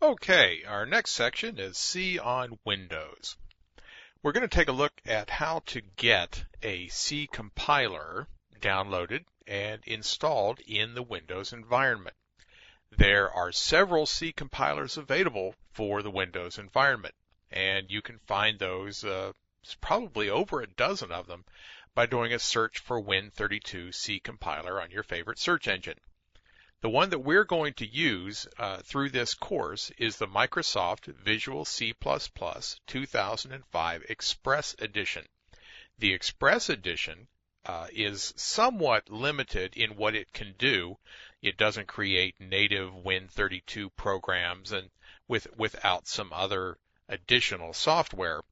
Okay, our next section is C on Windows. We're going to take a look at how to get a C compiler downloaded and installed in the Windows environment. There are several C compilers available for the Windows environment, and you can find those, probably over a dozen of them, by doing a search for Win32 C compiler on your favorite search engine. The one that we're going to use through this course is the Microsoft Visual C++ 2005 Express Edition. The Express Edition is somewhat limited in what it can do. It doesn't create native Win32 programs and without some other additional software,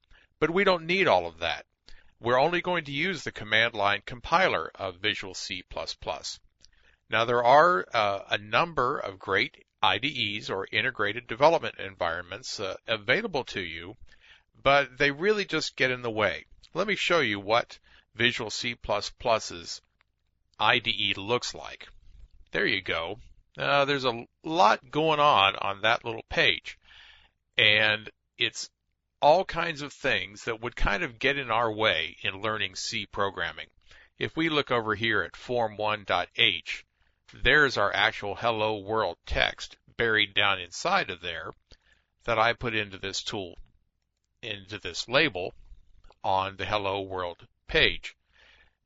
but we don't need all of that. We're only going to use the command line compiler of Visual C++. Now, there are a number of great IDEs or integrated development environments available to you, but they really just get in the way. Let me show you what Visual C++'s IDE looks like. There you go. There's a lot going on that little page, and it's all kinds of things that would kind of get in our way in learning C programming. If we look over here at form1.h, there's our actual hello world text buried down inside of there that I put into this tool, into this label on the hello world page.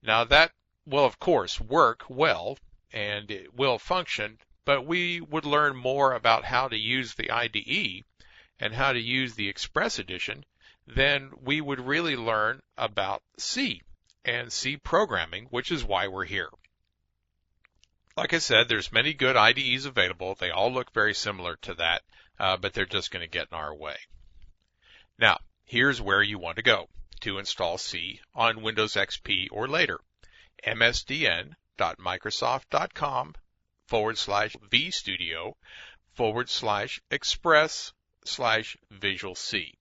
Now that will of course work well and it will function, but we would learn more about how to use the IDE and how to use the Express Edition than we would really learn about C and C programming, which is why we're here. Like I said, there's many good IDEs available. They all look very similar to that, but they're just going to get in our way. Now, here's where you want to go to install C on Windows XP or later. msdn.microsoft.com/vstudio/express/Visual C.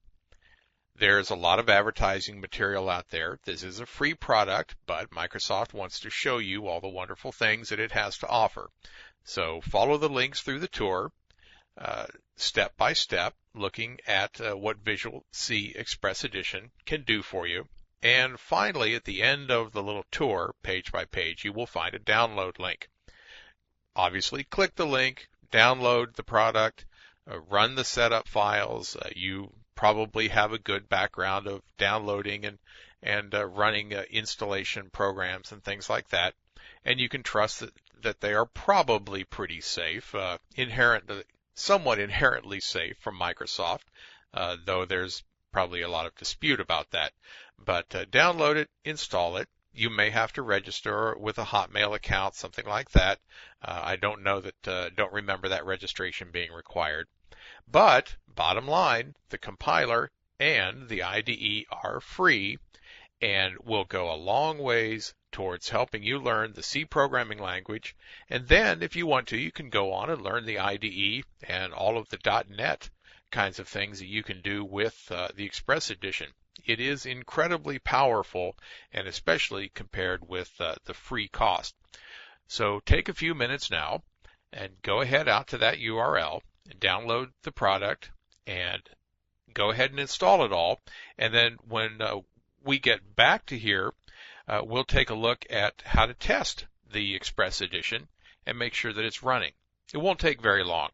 There's a lot of advertising material out there. This is a free product, but Microsoft wants to show you all the wonderful things that it has to offer. So follow the links through the tour, step by step, looking at what Visual C Express Edition can do for you. And finally, at the end of the little tour, page by page, you will find a download link. Obviously, click the link, download the product, run the setup files. You probably have a good background of downloading and running installation programs and things like that. And you can trust that they are probably pretty safe, somewhat inherently safe from Microsoft, though there's probably a lot of dispute about that. But download it, install it. You may have to register with a Hotmail account, something like that. I don't remember that registration being required. But bottom line, the compiler and the IDE are free and will go a long ways towards helping you learn the C programming language. And then, if you want to, you can go on and learn the IDE and all of the .NET kinds of things that you can do with the Express Edition. It is incredibly powerful, and especially compared with the free cost. So take a few minutes now and go ahead out to that URL and download the product and go ahead and install it all. And then when we get back to here, we'll take a look at how to test the Express Edition and make sure that it's running. It won't take very long.